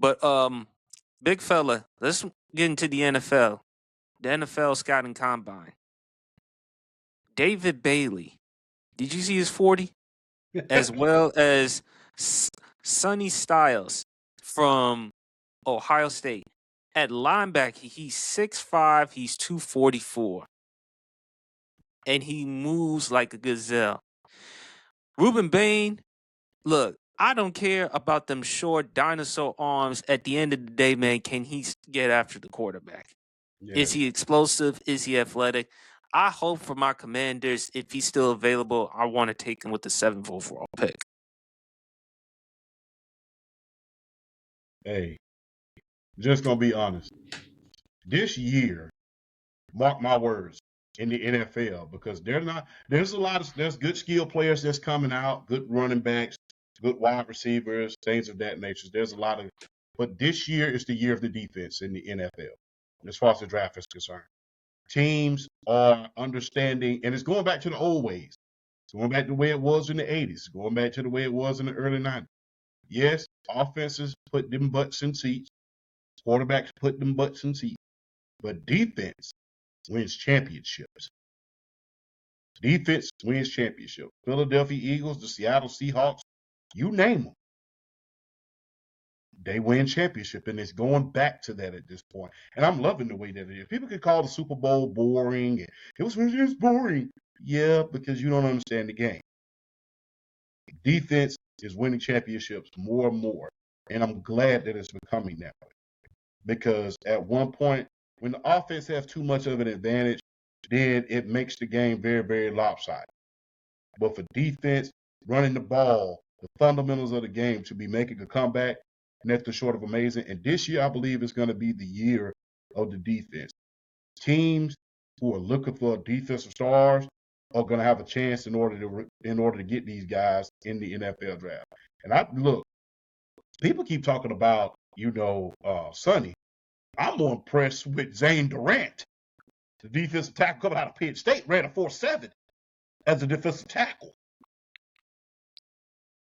But big fella, let's get into the NFL. The NFL scouting combine. David Bailey. Did you see his 40? As well as S- Sonny Styles from Ohio State. At linebacker, he's 6'5", he's 244. And he moves like a gazelle. Ruben Bain, look, I don't care about them short dinosaur arms. At the end of the day, man, can he get after the quarterback? Is Yes. he explosive? Is he athletic? I hope for my Commanders, if he's still available, I want to take him with the 7th overall pick. Hey, just gonna be honest. This year, mark my words, in the NFL, because there's good skill players that's coming out, good running backs, good wide receivers, things of that nature. There's a lot of, but this year is the year of the defense in the NFL, as far as the draft is concerned. Teams are understanding, and it's going back to the old ways. It's going back to the way it was in the 80s, going back to the way it was in the early 90s. Yes, offenses put them butts in seats, quarterbacks put them butts in seats, but defense wins championships. Defense wins championships. Philadelphia Eagles, the Seattle Seahawks, you name them, they win championship, and it's going back to that at this point. And I'm loving the way that it is. People could call the Super Bowl boring. It was boring. Yeah, because you don't understand the game. Defense is winning championships more and more, and I'm glad that it's becoming that way. Because at one point, when the offense has too much of an advantage, then it makes the game very, very lopsided. But for defense, running the ball, the fundamentals of the game to be making a comeback, nothing short of amazing. And this year, I believe, is going to be the year of the defense. Teams who are looking for defensive stars are going to have a chance in order to get these guys in the NFL draft. And people keep talking about Sonny. I'm more impressed with Zane Durant, the defensive tackle coming out of Penn State, ran a 4.7 as a defensive tackle.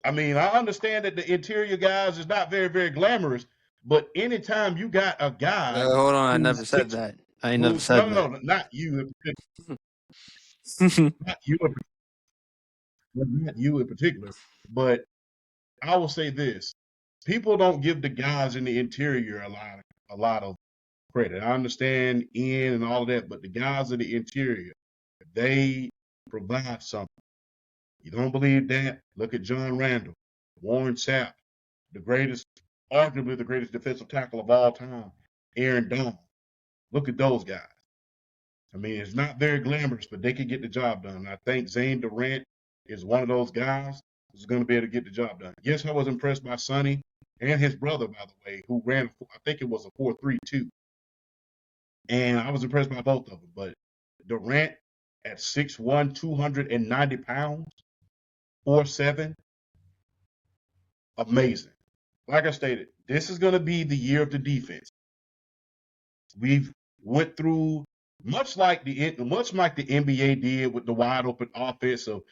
I mean, I understand that the interior guys is not very, very glamorous, but anytime you got a guy Hold on, I never who's said six, that. I ain't never who's said no, that. no, not you, not you in particular, but I will say this: people don't give the guys in the interior a lot of credit. I understand in and all of that, but the guys in the interior, they provide something. You don't believe that? Look at John Randall, Warren Sapp, arguably the greatest defensive tackle of all time, Aaron Donald. Look at those guys. I mean, it's not very glamorous, but they can get the job done. I think Zane Durant is one of those guys who's going to be able to get the job done. Yes, I was impressed by Sonny and his brother, by the way, who ran, I think it was a 4.32. And I was impressed by both of them. But Durant at 6'1", 290 pounds, 4'7", amazing. Like I stated, this is going to be the year of the defense. We've went through much like the NBA did with the wide open offense of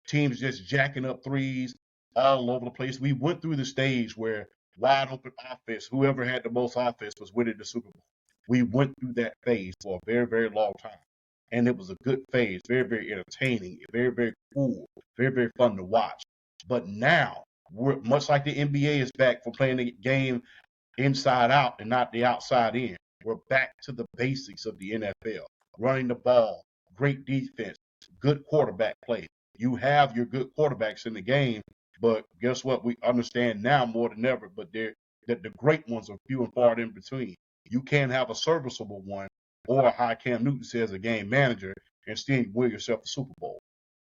teams just jacking up threes all over the place. We went through the stage where wide open offense, whoever had the most offense was winning the Super Bowl. We went through that phase for a very, very long time. And it was a good phase, very, very entertaining, very, very cool, very, very fun to watch. But now, we're much like the NBA is back from playing the game inside out and not the outside in. We're back to the basics of the NFL. Running the ball, great defense, good quarterback play. You have your good quarterbacks in the game, but guess what? We understand now more than ever, but that the great ones are few and far in between. You can't have a serviceable one or, how Cam Newton says, a game manager and still win yourself a Super Bowl.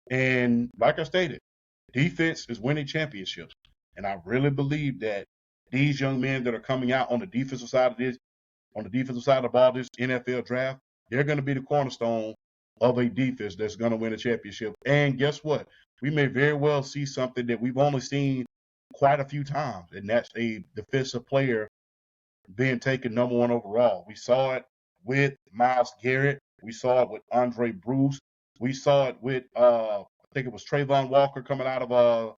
And like I stated, defense is winning championships. And I really believe that these young men that are coming out on the defensive side of the ball, this NFL draft, they're going to be the cornerstone of a defense that's going to win a championship. And guess what? We may very well see something that we've only seen quite a few times, and that's a defensive player being taken number one overall. We saw it with Myles Garrett. We saw it with Andre Bruce. We saw it with, I think it was Trayvon Walker coming out of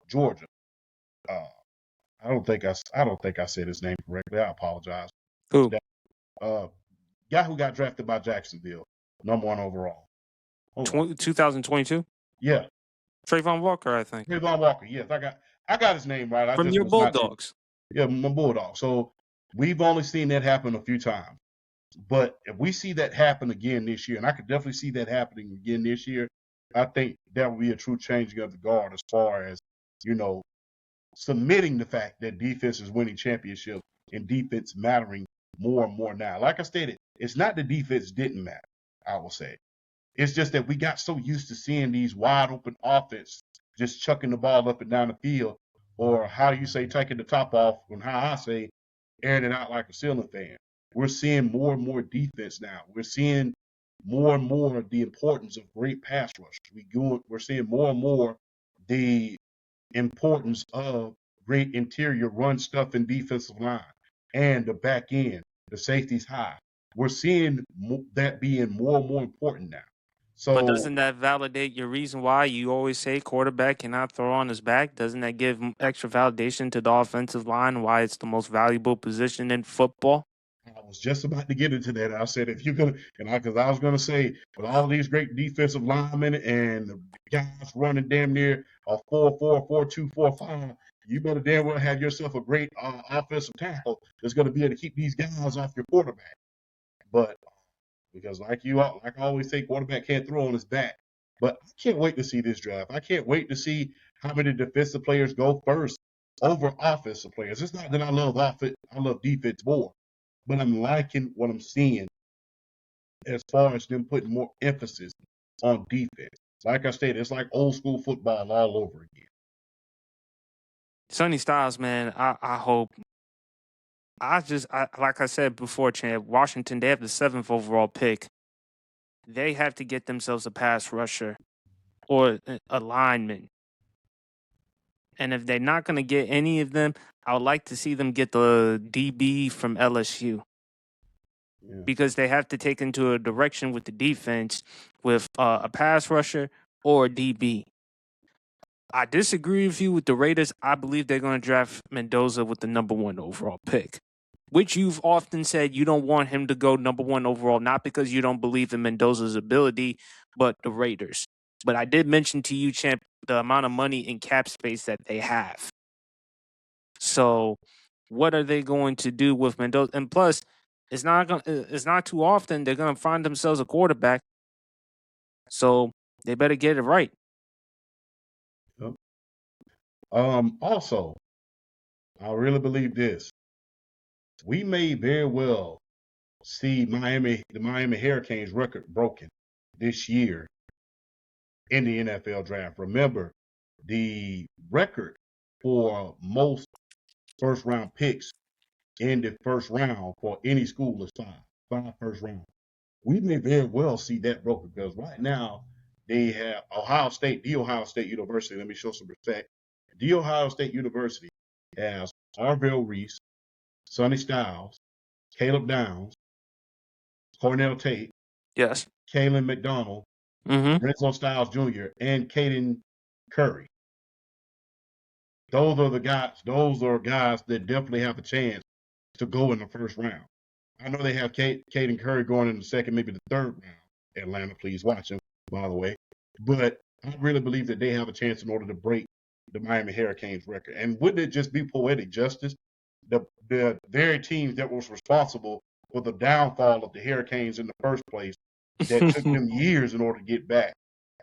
Georgia. I don't think I said his name correctly. I apologize. Who? Guy who got drafted by Jacksonville, #1 overall. 2022. Yeah, Trayvon Walker, I think. Trayvon Walker. Yes, I got his name right. From your Bulldogs. Yeah, my Bulldogs. So we've only seen that happen a few times. But if we see that happen again this year, and I could definitely see that happening again this year, I think that will be a true changing of the guard as far as, submitting the fact that defense is winning championships and defense mattering more and more now. Like I stated, it's not the defense didn't matter, I will say. It's just that we got so used to seeing these wide open offense just chucking the ball up and down the field, or how you say taking the top off, and how I say airing it out like a ceiling fan. We're seeing more and more defense now. We're seeing more and more the importance of great pass rushers. We're seeing more and more the importance of great interior run stuff in defensive line and the back end, the safeties high. We're seeing that being more and more important now. So, but doesn't that validate your reason why you always say quarterback cannot throw on his back? Doesn't that give extra validation to the offensive line, why it's the most valuable position in football? I was just about to get into that. I said, if you're going to, because I was going to say, with all these great defensive linemen and the guys running damn near a 4-4, 4-2, 4-5, you better damn well have yourself a great offensive tackle that's going to be able to keep these guys off your quarterback. But because like I always say, quarterback can't throw on his back. But I can't wait to see this draft. I can't wait to see how many defensive players go first over offensive players. It's not that I love defense more, but I'm liking what I'm seeing as far as them putting more emphasis on defense. Like I stated, it's like old school football all over again. Sonny Styles, man, I hope. Like I said before, Champ, Washington, they have the 7th overall pick. They have to get themselves a pass rusher or a lineman. And if they're not going to get any of them, I would like to see them get the DB from LSU. Yeah. Because they have to take into a direction with the defense with a pass rusher or a DB. I disagree with you with the Raiders. I believe they're going to draft Mendoza with the #1 overall pick, which you've often said you don't want him to go #1 overall, not because you don't believe in Mendoza's ability, but the Raiders. But I did mention to you, Champ, the amount of money in cap space that they have. So what are they going to do with Mendoza? And plus, it's not too often they're going to find themselves a quarterback. So they better get it right. Yep. Also, I really believe this. We may very well see the Miami Hurricanes record broken this year in the NFL draft. Remember, the record for most first-round picks in the first round for any school is 5 first round. We may very well see that broken because right now they have the Ohio State University. Let me show some respect. The Ohio State University has Arvell Reese, Sonny Styles, Caleb Downs, Cornell Tate, yes, Kalen McDonald, Renzo Styles Jr., and Caden Curry. Those are guys that definitely have a chance to go in the first round. I know they have Caden Curry going in the second, maybe the third round. Atlanta, please watch him, by the way. But I really believe that they have a chance in order to break the Miami Hurricanes record. And wouldn't it just be poetic justice? The very teams that was responsible for the downfall of the Hurricanes in the first place, that took them years in order to get back.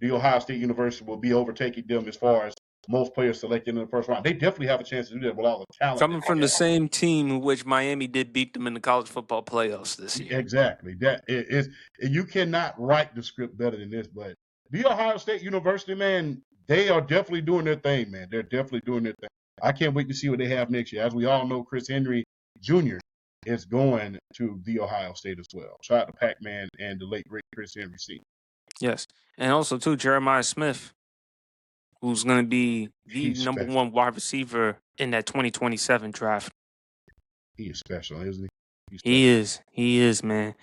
The Ohio State University will be overtaking them as far as most players selected in the first round. They definitely have a chance to do that with all the talent. Coming from the same team in which Miami did beat them in the college football playoffs this year. Exactly. That is, you cannot write the script better than this. But the Ohio State University, man, they are definitely doing their thing, man. They're definitely doing their thing. I can't wait to see what they have next year. As we all know, Chris Henry Jr. is going to the Ohio State as well. Shout out to Pac-Man and the late, great Chris Henry Sr. Yes. And also, too, Jeremiah Smith, who's going to be the #1 wide receiver in that 2027 draft. He is special, isn't he? He is, man.